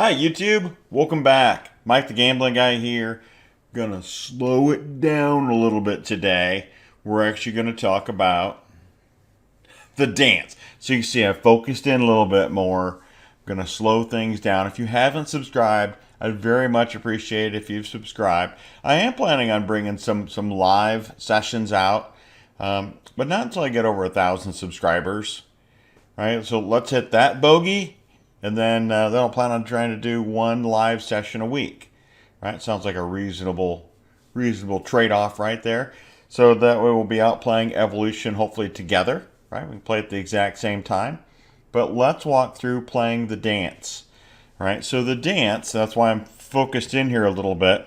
Hi YouTube, welcome back. Mike the Gambling Guy here. Gonna slow it down a little bit today. We're actually gonna talk about the dance. So you can see I've focused in a little bit more. I'm gonna slow things down. If you haven't subscribed, I'd very much appreciate it if you've subscribed. I am planning on bringing some live sessions out, but not until I get over 1,000 subscribers. All right, so let's hit that bogey. And then I'll plan on trying to do one live session a week. Right? Sounds like a reasonable trade-off right there. So that way we'll be out playing Evolution hopefully together. Right? We can play at the exact same time. But let's walk through playing the dance. Right? So the dance, that's why I'm focused in here a little bit.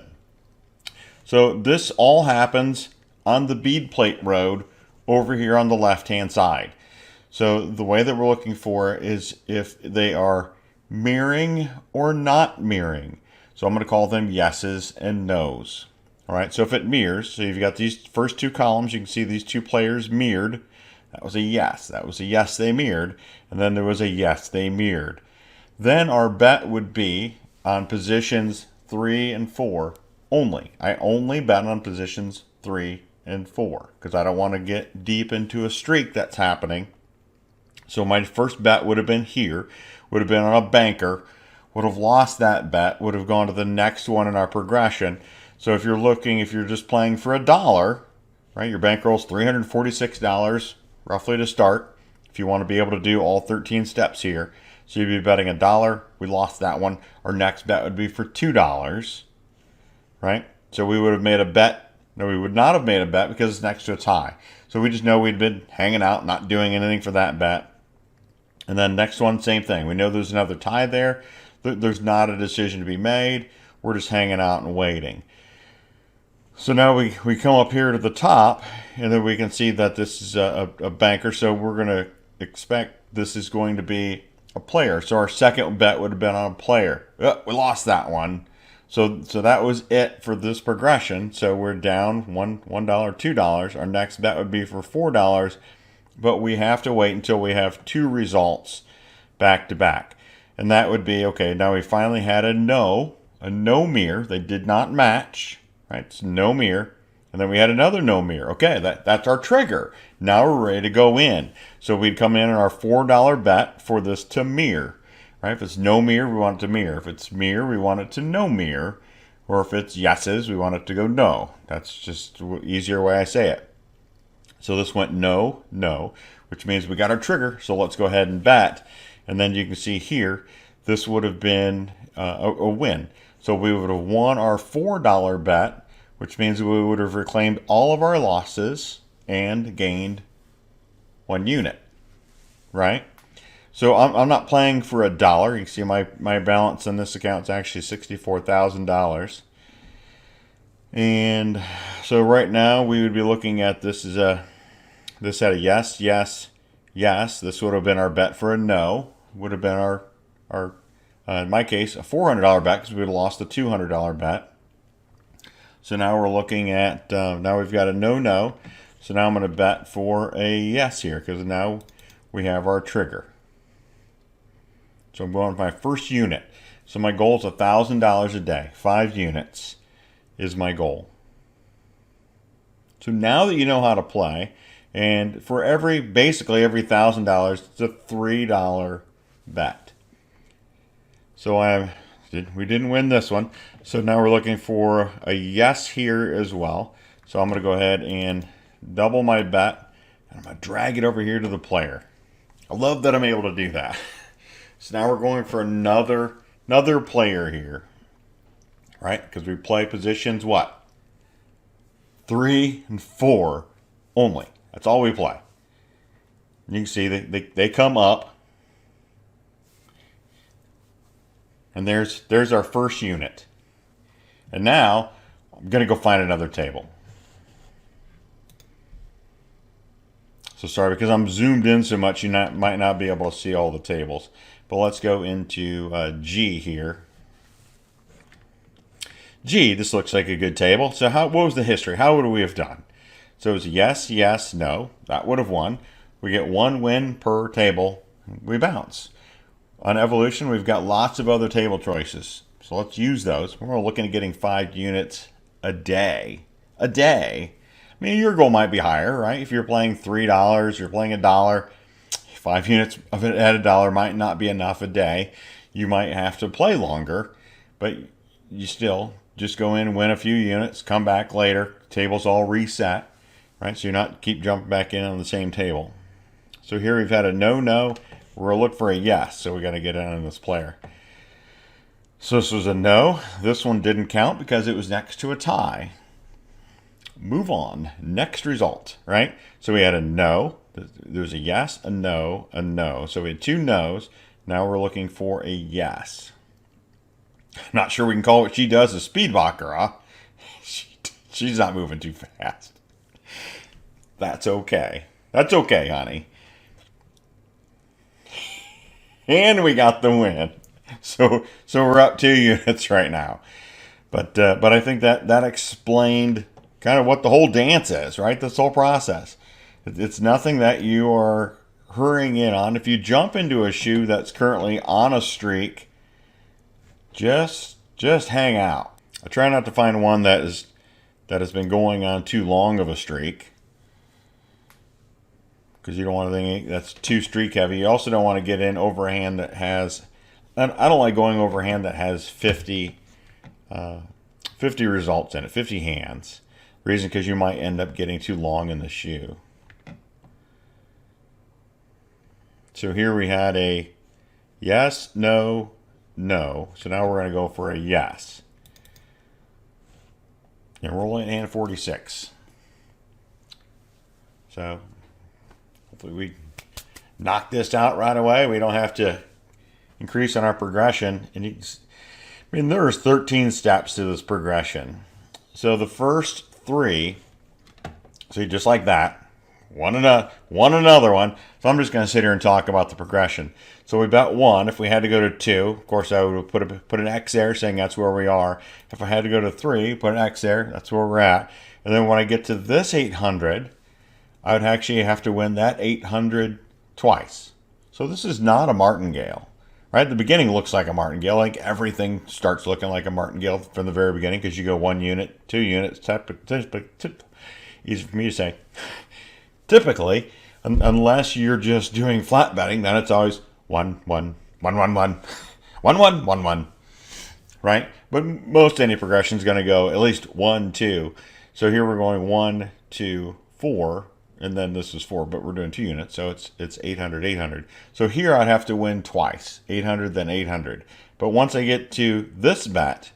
So this all happens on the bead plate road over here on the left-hand side. So the way that we're looking for is if they are mirroring or not mirroring. So I'm going to call them yeses and nos. All right, so if it mirrors, so you've got these first two columns, you can see these two players mirrored. That was a yes. That was a yes, they mirrored. And then there was a yes, they mirrored. Then our bet would be on positions 3 and 4 only. I only bet on positions 3 and 4 because I don't want to get deep into a streak that's happening. So my first bet would have been here, would have been on a banker, would have lost that bet, would have gone to the next one in our progression. So if you're just playing for $1, right, your bankroll's $346 roughly to start. If you want to be able to do all 13 steps here. So you'd be betting $1, we lost that one. Our next bet would be for $2, right? So we would have made a bet. No, we would not have made a bet because it's next to a tie. So we just know we'd been hanging out, not doing anything for that bet. And then next one, same thing. We know there's another tie there. There's not a decision to be made. We're just hanging out and waiting. So now we come up here to the top, and then we can see that this is a banker. So we're going to expect this is going to be a player. So our second bet would have been on a player. Oh, we lost that one. So that was it for this progression. So we're down $1, $2. Our next bet would be for $4. But we have to wait until we have two results back to back. And that would be, okay, now we finally had a no mirror. They did not match, right? It's no mirror. And then we had another no mirror. Okay, that's our trigger. Now we're ready to go in. So we'd come in on our $4 bet for this to mirror, right? If it's no mirror, we want it to mirror. If it's mirror, we want it to no mirror. Or if it's yeses, we want it to go no. That's just an easier way I say it. So this went no, no, which means we got our trigger. So let's go ahead and bet. And then you can see here, this would have been a win. So we would have won our $4 bet, which means we would have reclaimed all of our losses and gained 1 unit, right? So I'm not playing for $1. You can see my balance in this account is actually $64,000. And so right now we would be looking at this had a yes, yes, yes. This would have been our bet for a no. Would have been our in my case, a $400 bet because we would have lost a $200 bet. So now we're looking at, now we've got a no. So now I'm going to bet for a yes here because now we have our trigger. So I'm going with my first unit. So my goal is $1,000 a day, 5 units is my goal. So now that you know how to play, and for basically every $1,000, it's a $3 bet. So we didn't win this one. So now we're looking for a yes here as well. So I'm going to go ahead and double my bet, and I'm going to drag it over here to the player. I love that I'm able to do that. So now we're going for another player here, right? Because we play positions what? 3 and 4 only. That's all we play. You can see they come up. And there's our first unit. And now I'm going to go find another table. So sorry, because I'm zoomed in so much, you might not be able to see all the tables. But let's go into G here. G, this looks like a good table. So what was the history? How would we have done? So it was yes, yes, no. That would have won. We get 1 win per table. We bounce. On Evolution, we've got lots of other table choices. So let's use those. We're looking at getting 5 units a day. A day. I mean, your goal might be higher, right? If you're playing $3, you're playing $1, 5 units of it at $1 might not be enough a day. You might have to play longer, but you still just go in, win a few units, come back later. Table's all reset, right? So you're not keep jumping back in on the same table. So here we've had a no. We're going to look for a yes, so we got to get in on this player. So this was a no. This one didn't count because it was next to a tie. Move on. Next result, right? So we had a no. There's a yes, a no, a no. So we had 2 no's. Now we're looking for a yes. I'm not sure we can call what she does a speed baccarat. She's not moving too fast. That's okay. That's okay, honey. And we got the win. So we're up 2 units right now. But I think that explained kind of what the whole dance is, right? This whole process. It's nothing that you are hurrying in on. If you jump into a shoe that's currently on a streak, just hang out. I try not to find one that has been going on too long of a streak, because you don't want anything that's too streak heavy. You also don't want to get in over a hand that has, I don't like going over a hand that has 50 results in it, 50 hands. Reason because you might end up getting too long in the shoe. So here we had a yes, no, no. So now we're going to go for a yes. And rolling hand 46. So hopefully we knock this out right away. We don't have to increase on our progression. And there's 13 steps to this progression. So the first 3, see, just like that, one another one. So I'm just going to sit here and talk about the progression. So we bet 1. If we had to go to 2, of course I would put an X there, saying that's where we are. If I had to go to 3, put an X there, that's where we're at. And then when I get to this 800, I would actually have to win that 800 twice. So this is not a martingale. Right? The beginning looks like a martingale. Like everything starts looking like a martingale from the very beginning, because you go 1 unit, 2 units. Easy for me to say. Typically, unless you're just doing flat betting, then it's always 1 1 1 1 1 1 1 1 1. Right? But most any progression is going to go at least 1 2. So here we're going 1 2 4. And then this is 4, but we're doing 2 units, so it's 800, 800. So here I'd have to win twice, 800, then 800. But once I get to this bet,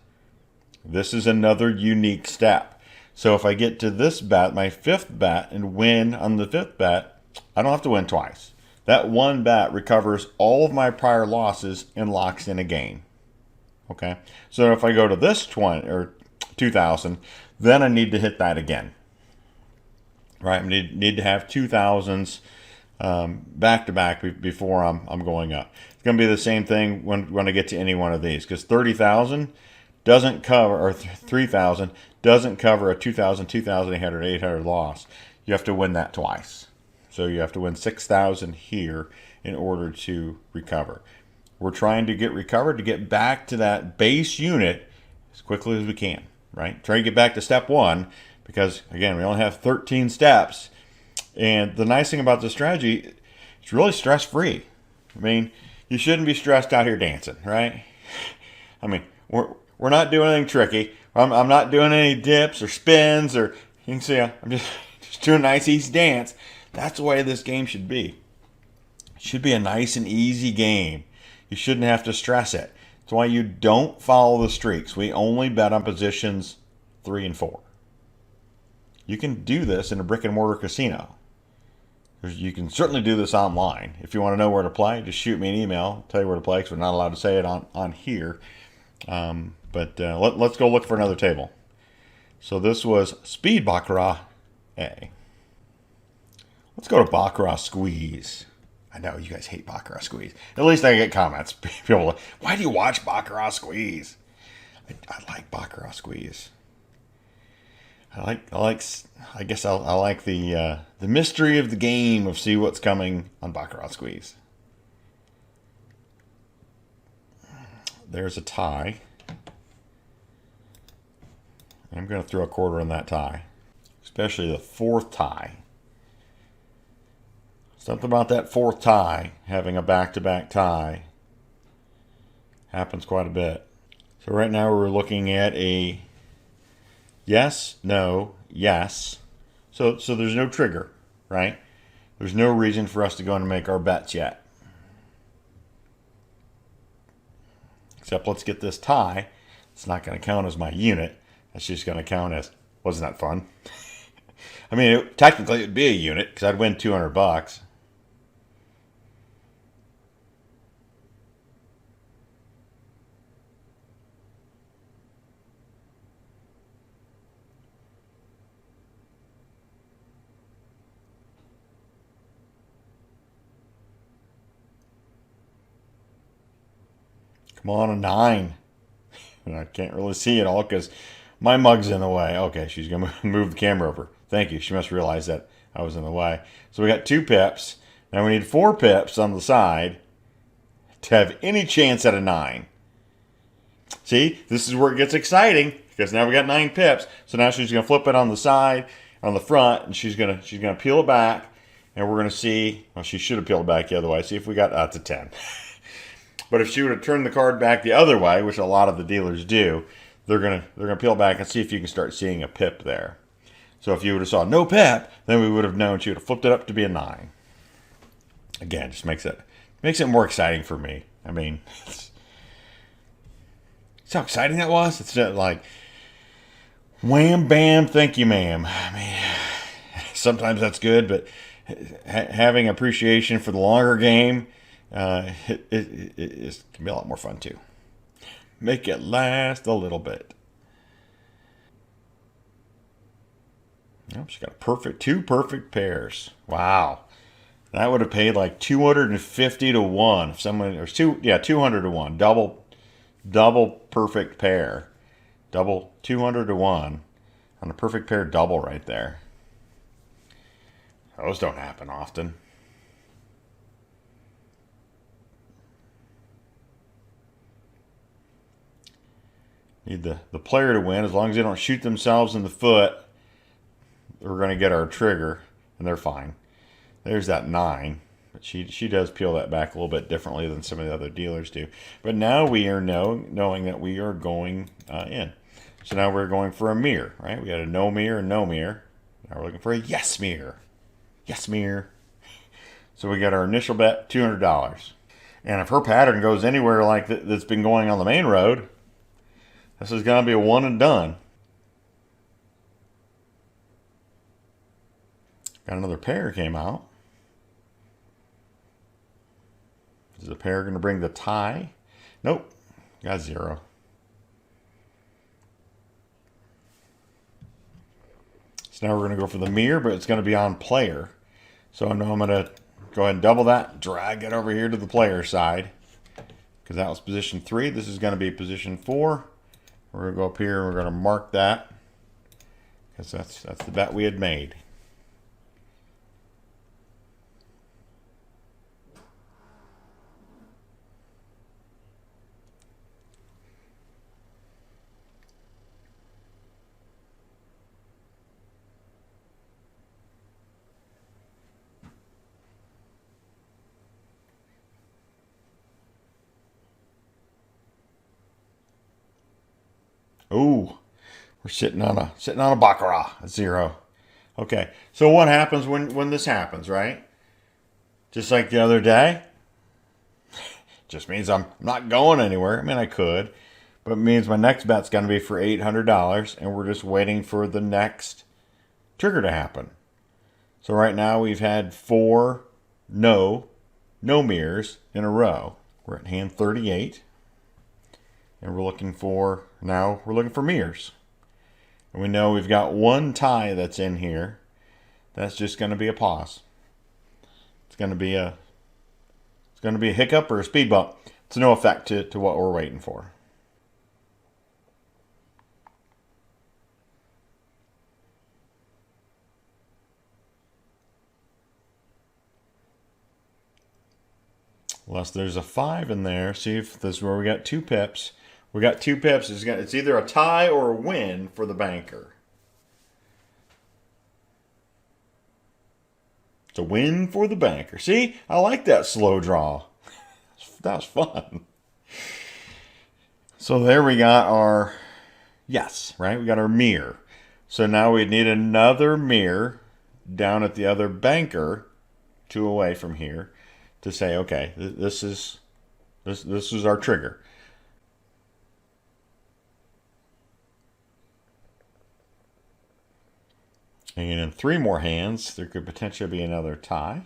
this is another unique step. So if I get to this bet, my 5th bet, and win on the 5th bet, I don't have to win twice. That one bet recovers all of my prior losses and locks in a gain. Okay? So if I go to this 20 or 2,000, then I need to hit that again. Right, I need to have 2,000s back to back before I'm going up. It's going to be the same thing when I get to any one of these, because 30,000 doesn't cover, or 3,000 doesn't cover a 2,000, 2,800, 800 loss. You have to win that twice. So you have to win 6,000 here in order to recover. We're trying to get recovered to get back to that base unit as quickly as we can. Right, try to get back to step 1. Because, again, we only have 13 steps. And the nice thing about this strategy, it's really stress-free. I mean, you shouldn't be stressed out here dancing, right? I mean, we're not doing anything tricky. I'm not doing any dips or spins, or you can see I'm just doing a nice, easy dance. That's the way this game should be. It should be a nice and easy game. You shouldn't have to stress it. That's why you don't follow the streaks. We only bet on positions 3 and 4. You can do this in a brick and mortar casino. You can certainly do this online. If you want to know where to play, just shoot me an email. I'll tell you where to play, because we're not allowed to say it on here. Let's go look for another table. So this was Speed Baccarat A. Let's go to Baccarat Squeeze. I know you guys hate Baccarat Squeeze. At least I get comments. People like, why do you watch Baccarat Squeeze? I like Baccarat Squeeze. I guess I like the mystery of the game of see what's coming on Baccarat Squeeze. there's a tie. I'm going to throw a quarter in that tie, especially the fourth tie. Something about that fourth tie, having a back-to-back tie, happens quite a bit. So right now we're looking at a yes, no, yes. So there's no trigger, right? There's no reason for us to go and make our bets yet. Except let's get this tie. It's not going to count as my unit. That's just going to count as, wasn't that fun? I mean, technically it would be a unit because I'd win $200. Come on, a 9. And I can't really see it all because my mug's in the way. Okay, she's going to move the camera over. Thank you. She must realize that I was in the way. So we got 2 pips. Now we need 4 pips on the side to have any chance at a 9. See, this is where it gets exciting because now we got 9 pips. So now she's going to flip it on the side, on the front, and she's going to peel it back, and we're going to see. Well, she should have peeled it back the other way. See if we got to 10. But if she would have turned the card back the other way, which a lot of the dealers do, they're gonna peel back and see if you can start seeing a pip there. So if you would have saw no pip, then we would have known she would have flipped it up to be a 9. Again, just makes it more exciting for me. I mean, see how exciting that was? It's not like wham bam, thank you, ma'am. I mean, sometimes that's good, but having appreciation for the longer game. It can be a lot more fun too. Make it last a little bit. Oh, she got two perfect pairs. Wow, that would have paid like 250 to 1 if someone or 200 to 1. Double perfect pair. Double 200 to 1 on a perfect pair double right there. Those don't happen often. Need the player to win. As long as they don't shoot themselves in the foot, we're going to get our trigger, and they're fine. There's that 9. But she does peel that back a little bit differently than some of the other dealers do. But now we are knowing that we are going in. So now we're going for a mirror, right? We got a no mirror and no mirror. Now we're looking for a yes mirror. Yes mirror. So we got our initial bet, $200. And if her pattern goes anywhere like that's been going on the main road, this is going to be a one and done. Got another pair came out. Is the pair going to bring the tie? Nope. Got 0. So now we're going to go for the mirror, but it's going to be on player. So I know I'm going to go ahead and double that, drag it over here to the player side. Because that was position 3. This is going to be position 4. We're going to go up here and we're going to mark that. Because that's the bet we had made. Ooh, we're sitting on a Baccarat, a 0. Okay, so what happens when this happens, right? Just like the other day, just means I'm not going anywhere. I mean, I could, but it means my next bet's going to be for $800, and we're just waiting for the next trigger to happen. So right now we've had 4 no mirrors in a row. We're at hand 38. And we're looking for mirrors. And we know we've got 1 tie that's in here. That's just going to be a pause. It's going to be a hiccup or a speed bump. It's no effect to what we're waiting for. Unless there's a 5 in there. See if this is where we got 2 pips. We got 2 pips. It's either a tie or a win for the banker. It's a win for the banker. See, I like that slow draw. That was fun. So there we got our yes, right? We got our mirror. So now we need another mirror down at the other banker, 2 away from here, to say, okay, this is our trigger. And in 3 more hands, there could potentially be another tie.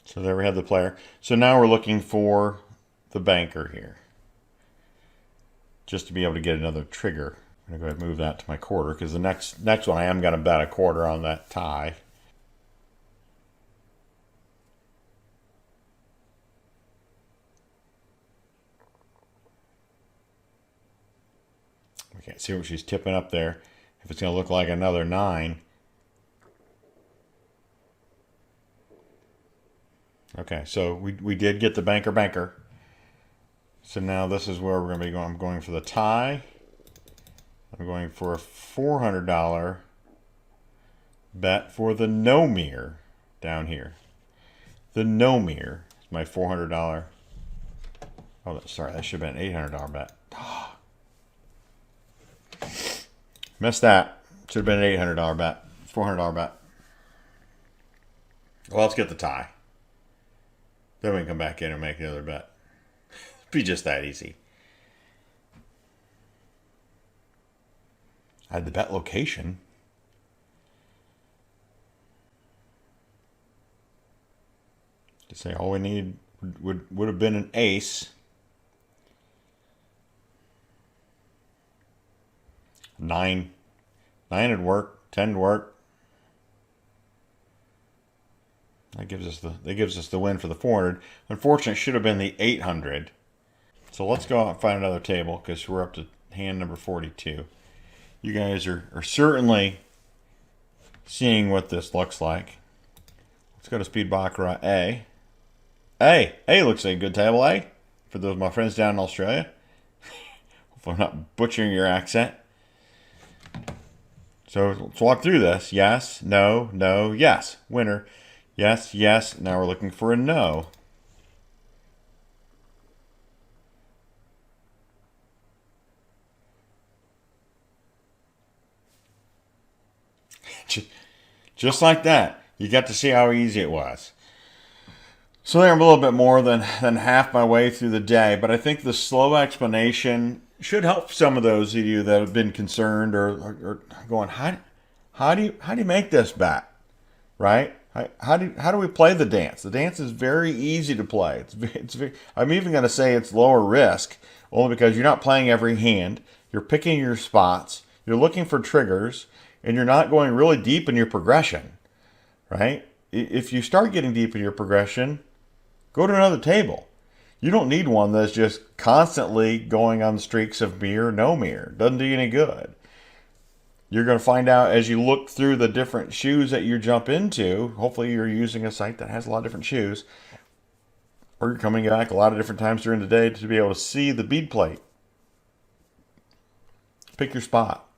So there we have the player. So now we're looking for the banker here, just to be able to get another trigger. I'm going to go ahead and move that to my quarter, because the next one I am going to bet a quarter on that tie. We can't see what she's tipping up there. If it's going to look like another 9. Okay, so we did get the banker. So now this is where we're going to be going. I'm going for the tie. I'm going for a $400 bet for the no mirror down here. The no mirror is my $400. Oh, sorry, that should have been an $800 bet. Missed that. Should have been an $800 bet. $400 bet. Well, let's get the tie. Then we can come back in and make another bet. It'd be just that easy. I had the bet location. To say all we need would have been an ace. 9 would work. 10 would work. That gives us the win for the 400. Unfortunately, it should have been the 800. So let's go out and find another table, because we're up to hand number 42. You guys are certainly seeing what this looks like. Let's go to Speed Baccarat A. A looks like a good table, A, for those of my friends down in Australia. Hopefully I'm not butchering your accent. So let's walk through this. Yes, no, no, yes. Winner. Yes, yes. Now we're looking for a no. Just like that. You got to see how easy it was. So there I'm a little bit more than half my way through the day, but I think the slow explanation should help some of those of you that have been concerned or going, how do you make this bet, right? How do we play the dance? The dance is very easy to play. I'm even going to say it's lower risk, only because you're not playing every hand. You're picking your spots. You're looking for triggers, and you're not going really deep in your progression, right? If you start getting deep in your progression, go to another table. You don't need one that's just constantly going on streaks of mirror, no mirror. Doesn't do you any good. You're going to find out as you look through the different shoes that you jump into. Hopefully you're using a site that has a lot of different shoes. Or you're coming back a lot of different times during the day to be able to see the bead plate. Pick your spot.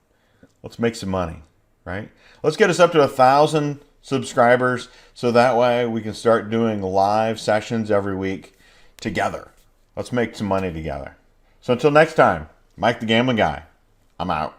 Let's make some money, right? Let's get us up to 1,000 subscribers, so that way we can start doing live sessions every week together. Let's make some money together. So until next time, Mike the Gambling Guy, I'm out.